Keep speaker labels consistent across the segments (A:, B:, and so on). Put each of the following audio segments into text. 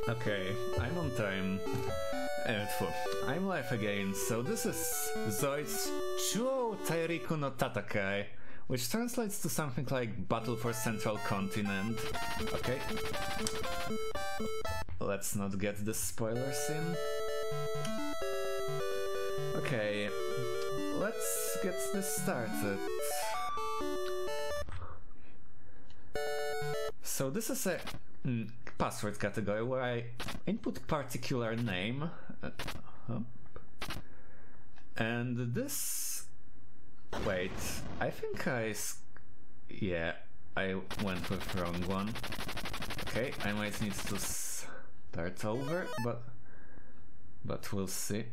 A: Okay, I'm on time. I'm live again, so this is Zoids Chuuou Tairiku no Tatakai, which translates to something like Battle for Central Continent. Okay. Let's not get the spoilers in. Okay, let's get this started. So this is a password category where I input particular name and this... wait, I think yeah, I went with wrong one. Okay, I might need to start over, but we'll see.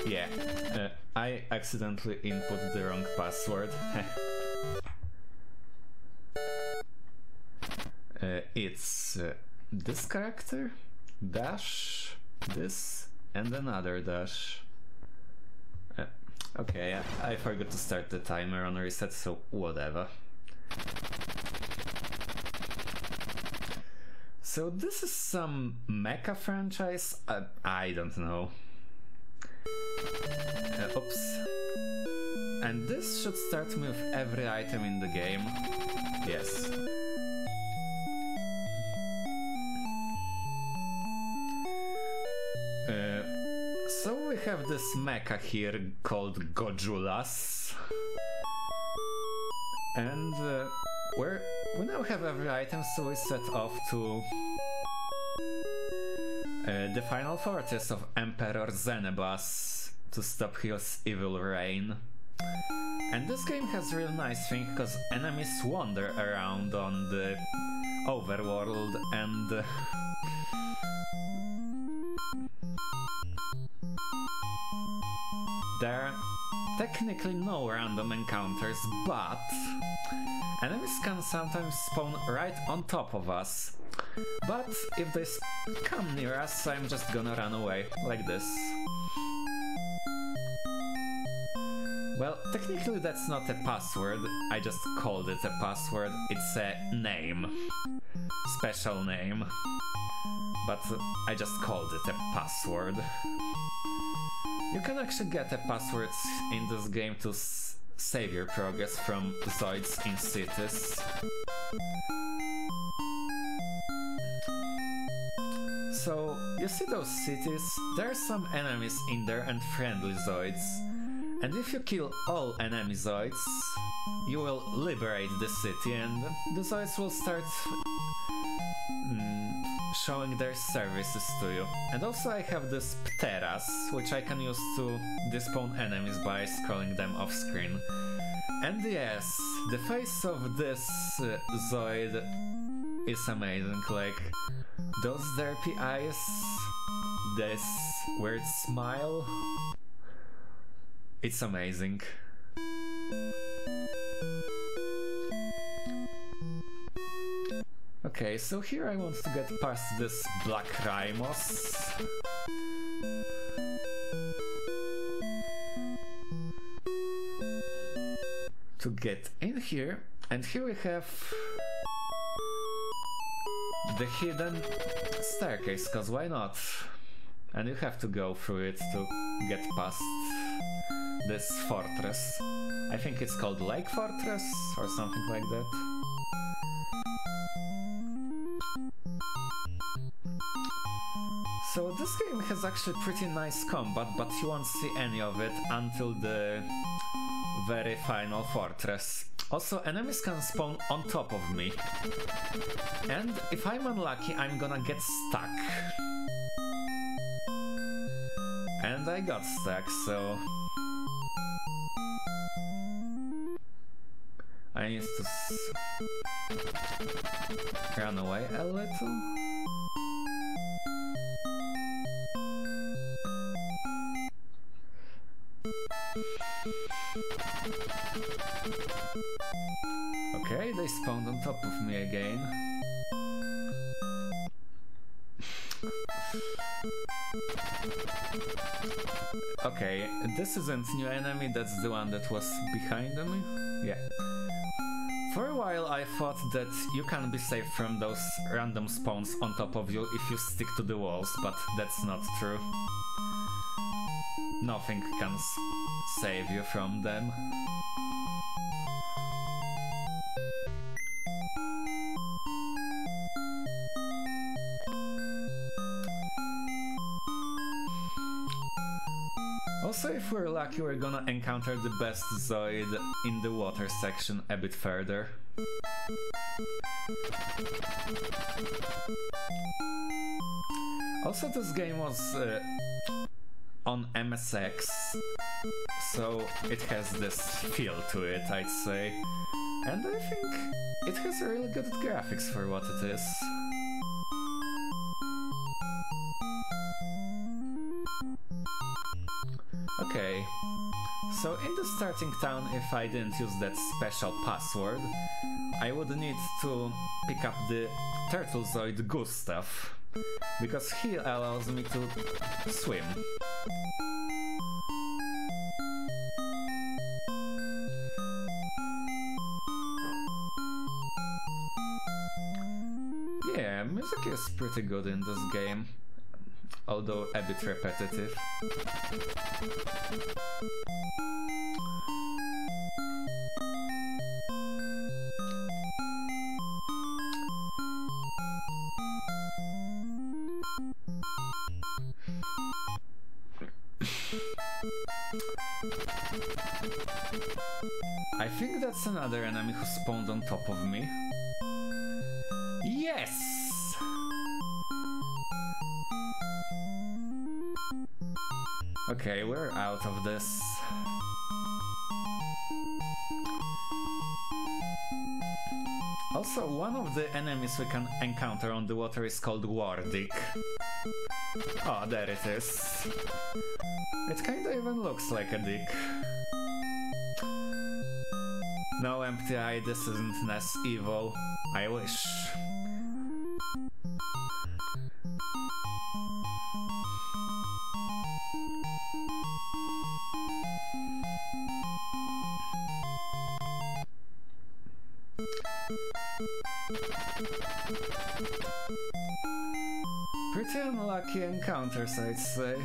A: Yeah, I accidentally input the wrong password. It's this character, dash, this, and another dash. Okay, I forgot to start the timer on reset, so whatever. So this is some mecha franchise? I don't know. Oops. And this should start me with every item in the game. Yes. So we have this mecha here called Gojulas. And we now have every item, so we set off to the final fortress of Emperor Zenebas to stop his evil reign. And this game has a real nice thing, because enemies wander around on the overworld and there are technically no random encounters, but enemies can sometimes spawn right on top of us. But if they come near us, I'm just gonna run away, like this. Well, technically that's not a password, I just called it a password, it's a name. Special name. But I just called it a password. You can actually get a password in this game to save your progress from Zoids in cities. So, you see those cities? There are some enemies in there and friendly Zoids. And if you kill all enemy Zoids, you will liberate the city and the Zoids will start showing their services to you. And also I have this Pteras, which I can use to despawn enemies by scrolling them off screen. And yes, the face of this Zoid is amazing, like those derpy eyes, this weird smile, it's amazing. Okay, so here I want to get past this Black Rymos. To get in here, and here we have the hidden staircase, cause why not? And you have to go through it to get past this fortress. I think it's called Lake Fortress or something like that. So this game has actually pretty nice combat, but you won't see any of it until the very final fortress. Also, enemies can spawn on top of me. And if I'm unlucky, I'm gonna get stuck. And I got stuck, so I need to run away a little. Okay, they spawned on top of me again. Okay, this isn't new enemy, that's the one that was behind me. Yeah. For a while I thought that you can be safe from those random spawns on top of you if you stick to the walls, but that's not true. Nothing can save you from them. Also, if we're lucky, we're gonna encounter the best Zoid in the water section a bit further. Also, this game was on MSX, so it has this feel to it, I'd say. And I think it has really good graphics for what it is. Okay, so in the starting town, if I didn't use that special password, I would need to pick up the Turtle Zoid Gustav, because he allows me to swim. Yeah, music is pretty good in this game, although a bit repetitive. I think that's another enemy who spawned on top of me. Yes! Okay, we're out of this. Also, one of the enemies we can encounter on the water is called Wardick. Oh, there it is. It kinda even looks like a dick. No, Empty Eye, this isn't Ness evil. I wish. Pretty unlucky encounters, I'd say.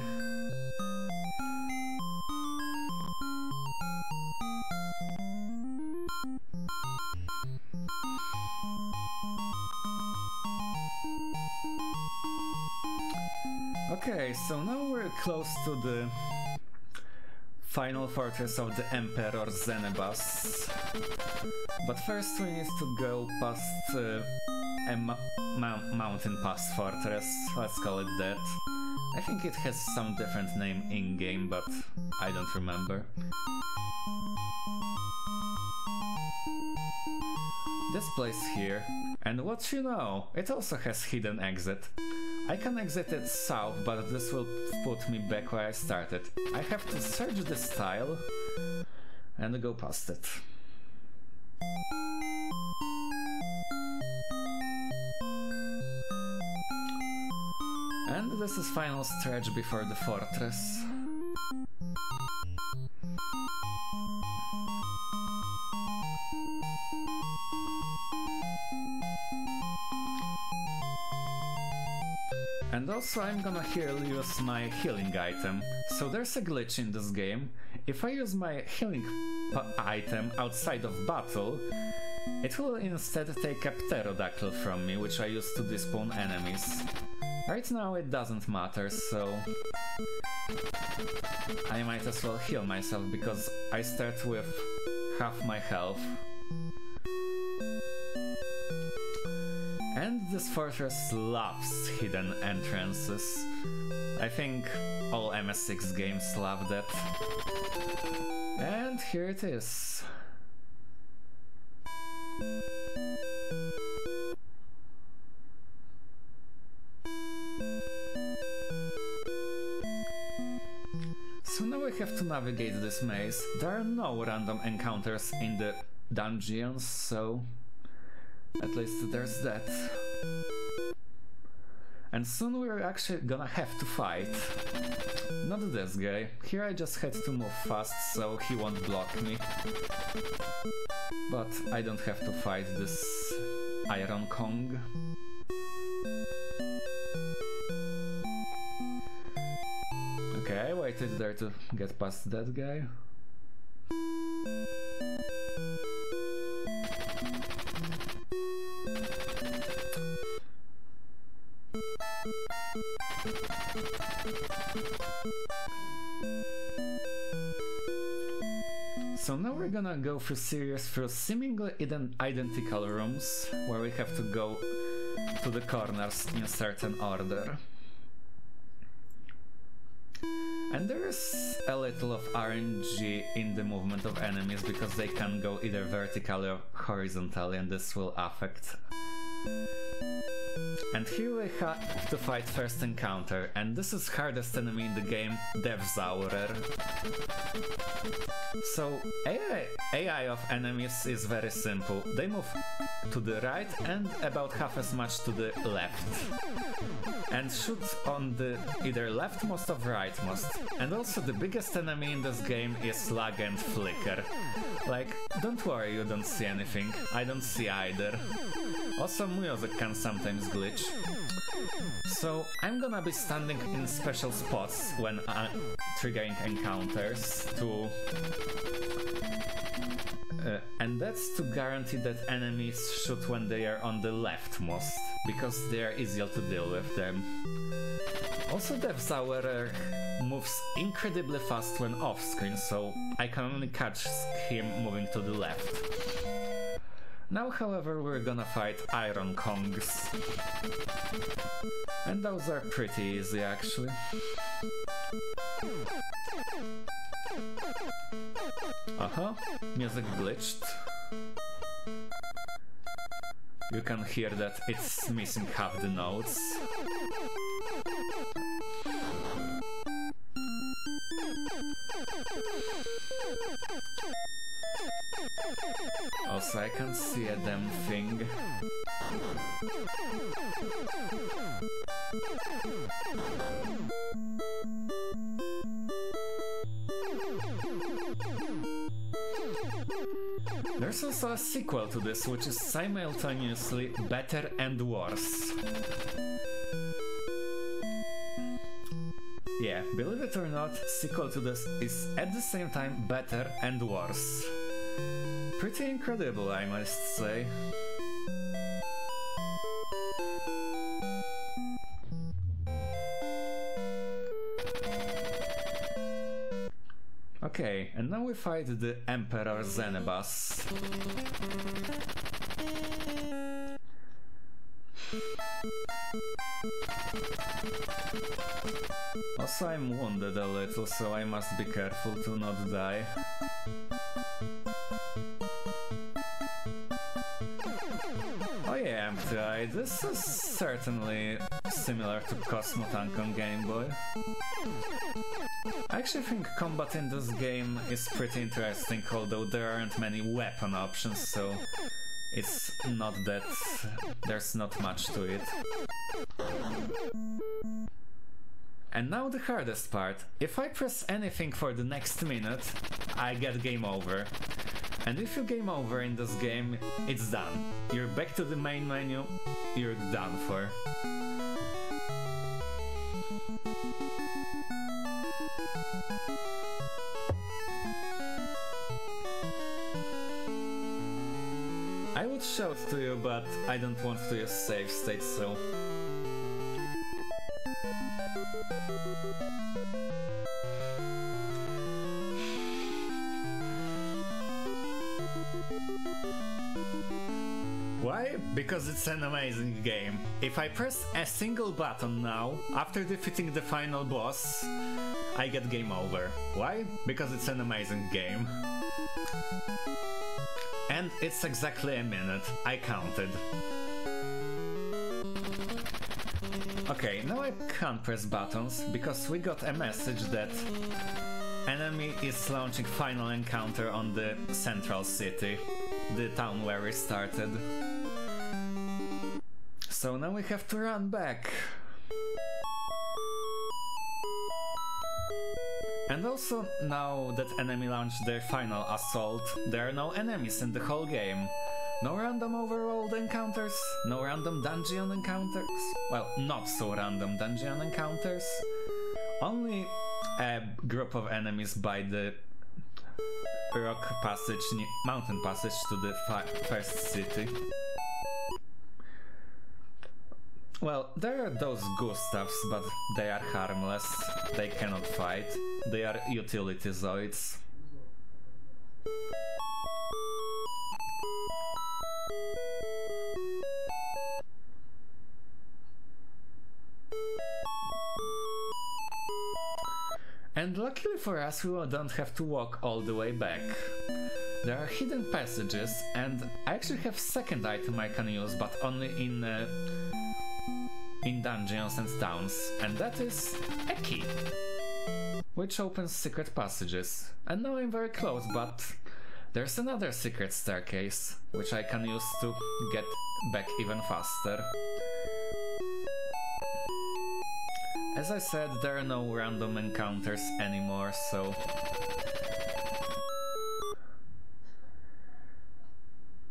A: Okay, so now we're close to the final fortress of the Emperor Xenebas. But first we need to go past a mountain pass fortress, let's call it that. I think it has some different name in-game, but I don't remember. This place here, and what you know, it also has hidden exit. I can exit it south, but this will put me back where I started. I have to search this tile and go past it. And this is final stretch before the fortress. And also I'm gonna here use my healing item. So there's a glitch in this game. If I use my healing item outside of battle, it will instead take a pterodactyl from me, which I use to despawn enemies. Right now it doesn't matter, so I might as well heal myself because I start with half my health. And this fortress loves hidden entrances. I think all MS6 games love that. And here it is. So now we have to navigate this maze. There are no random encounters in the dungeons, so at least there's that. And soon we're actually gonna have to fight. Not this guy. Here I just had to move fast so he won't block me. But I don't have to fight this Iron Kong. Okay, I waited there to get past that guy. So now we're gonna go through seemingly identical rooms, where we have to go to the corners in a certain order. And there is a little of RNG in the movement of enemies, because they can go either vertically or horizontally, and this will affect. And here we have to fight first encounter, and this is hardest enemy in the game, Devzaurer. So AI of enemies is very simple. They move to the right and about half as much to the left. And shoot on the either leftmost or rightmost. And also the biggest enemy in this game is lag and flicker. Like, don't worry, you don't see anything. I don't see either. Also, music can sometimes glitch. So I'm gonna be standing in special spots when triggering encounters to... and that's to guarantee that enemies shoot when they are on the leftmost, because they are easier to deal with them. Also, Devzaurer moves incredibly fast when off-screen, so I can only catch him moving to the left. Now, however, we're gonna fight Iron Kongs. And those are pretty easy, actually. Music glitched. You can hear that it's missing half the notes. Also, I can't see a damn thing. There's also a sequel to this, which is simultaneously better and worse. Yeah, believe it or not, sequel to this is at the same time better and worse. Pretty incredible, I must say. Okay, and now we fight the Emperor Xenebas. Also, I'm wounded a little, so I must be careful to not die. Oh yeah, empty eye. This is certainly similar to Cosmo Tank on Game Boy. I actually think combat in this game is pretty interesting, although there aren't many weapon options, so it's not that there's not much to it. And now the hardest part. If I press anything for the next minute, I get game over. And if you game over in this game, it's done. You're back to the main menu, you're done for. I would show it to you, but I don't want to use save state, so... Why? Because it's an amazing game. If I press a single button now, after defeating the final boss, I get game over. Why? Because it's an amazing game. And it's exactly a minute, I counted. Okay, now I can't press buttons, because we got a message that enemy is launching final encounter on the central city, the town where we started. So now we have to run back. And also, now that enemy launched their final assault, there are no enemies in the whole game. No random overworld encounters, no random dungeon encounters, well, not so random dungeon encounters, only a group of enemies by the mountain passage to the first city. Well, there are those Gustavs, but they are harmless, they cannot fight, they are utility Zoids. And luckily for us, we don't have to walk all the way back. There are hidden passages, and I actually have second item I can use, but only in dungeons and towns, and that is a key, which opens secret passages. And now I'm very close, but there's another secret staircase, which I can use to get back even faster. As I said, there are no random encounters anymore, so...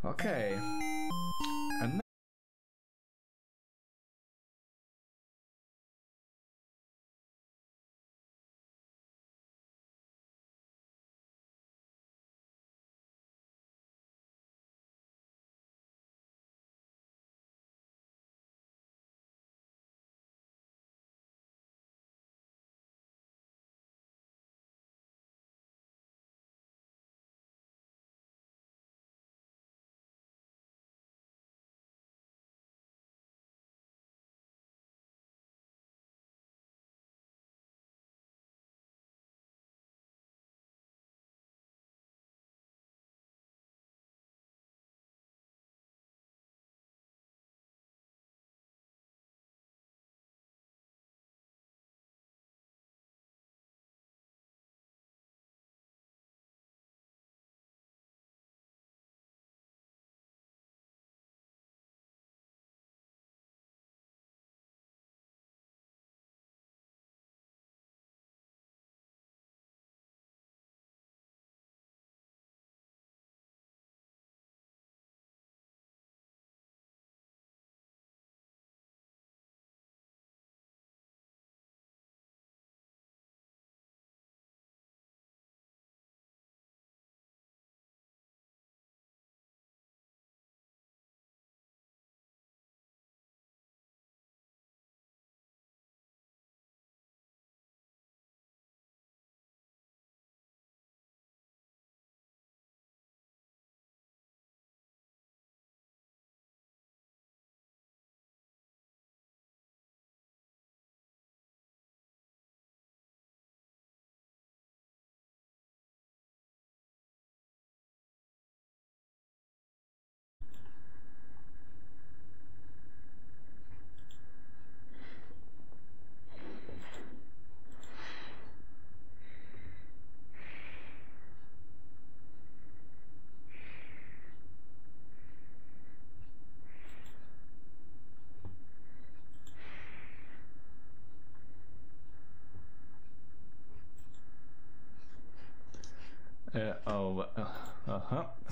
A: Okay. And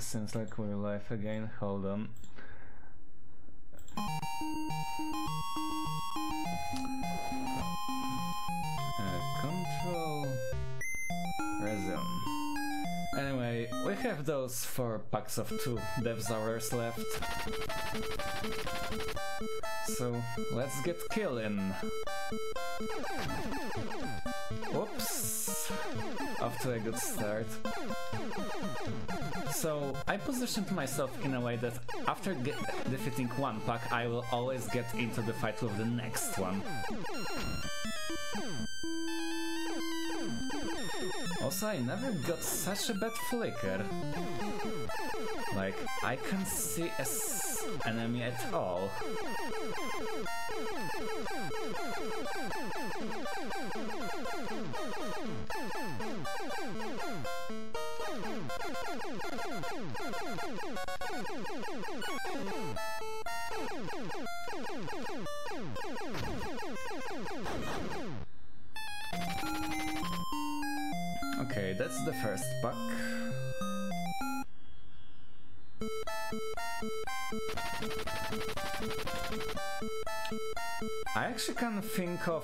A: seems like we're live again, hold on. Control, resume. Anyway, we have those 4 packs of 2 devs hours left. So, let's get killing. Whoops! Off to a good start. So, I positioned myself in a way that after defeating one pack, I will always get into the fight with the next one. Also, I never got such a bad flicker. Like, I can't see an enemy at all. that's the first pack. I actually can think of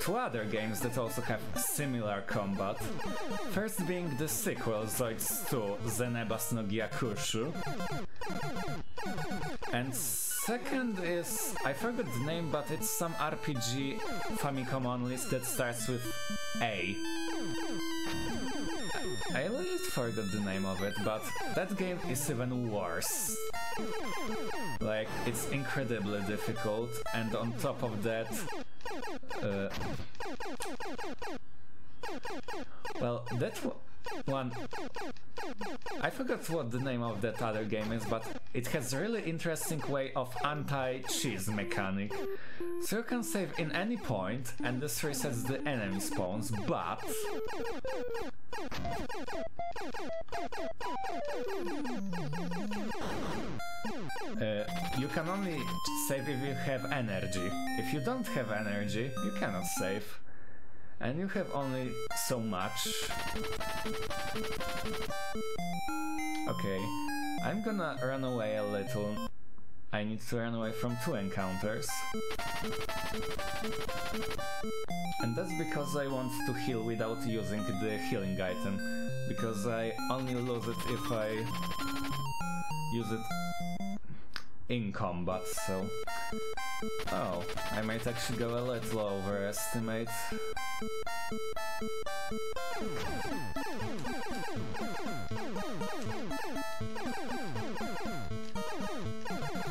A: two other games that also have similar combat. First being the sequel, Zoids 2, Zenebas no Gyakushu. And second is, I forgot the name, but it's some RPG Famicom only that starts with A. I legit forgot the name of it, but that game is even worse. Like, it's incredibly difficult, and on top of that, well, that one, I forgot what the name of that other game is, but it has a really interesting way of anti-cheese mechanic. So you can save in any point, and this resets the enemy spawns, but you can only save if you have energy. If you don't have energy, you cannot save. And you have only so much. Okay, I'm gonna run away a little. I need to run away from two encounters. And that's because I want to heal without using the healing item. Because I only lose it if I use it in combat, so... Oh, I might actually go a little overestimate.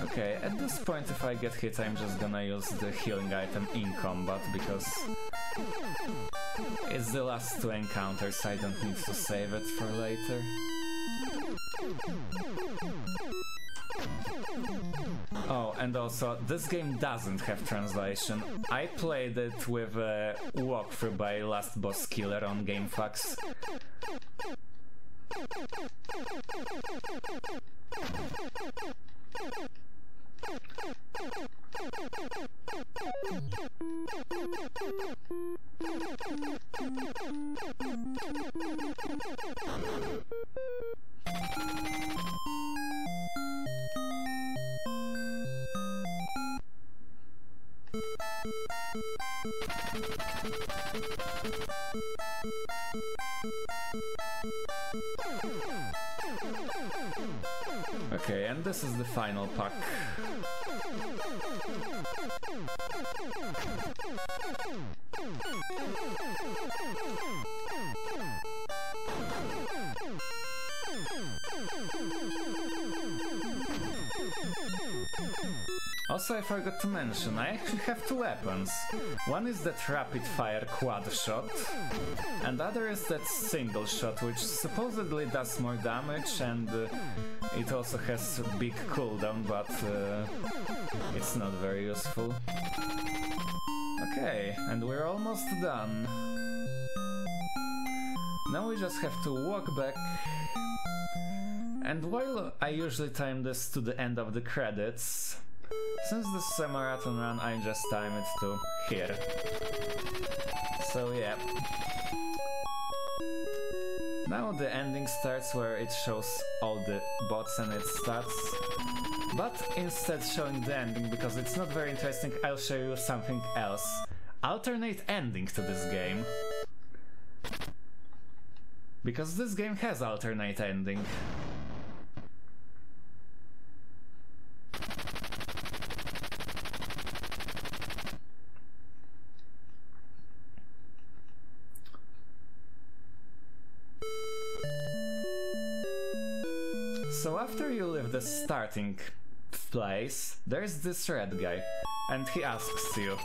A: Okay, at this point if I get hit I'm just gonna use the healing item in combat, because it's the last two encounters, I don't need to save it for later. Oh, and also, this game doesn't have translation. I played it with a walkthrough by Last Boss Killer on GameFAQs. Okay, and this is the final pack. Also, I forgot to mention, I actually have two weapons. One is that rapid-fire quad shot, and the other is that single shot, which supposedly does more damage, and it also has a big cooldown, but it's not very useful. Okay, and we're almost done. Now we just have to walk back. And while I usually time this to the end of the credits, since this is a marathon run, I just time it to here. So yeah. Now the ending starts, where it shows all the bots and its stats. But instead showing the ending, because it's not very interesting, I'll show you something else. Alternate ending to this game. Because this game has alternate ending. So after you leave the starting place, there's this red guy, and he asks you.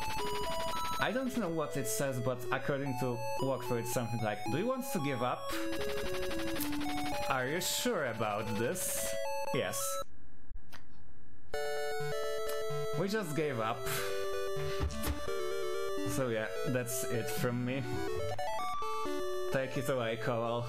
A: I don't know what it says, but according to walkthrough it's something like, do you want to give up? Are you sure about this? Yes. We just gave up. So yeah, that's it from me. Take it away, Kowal.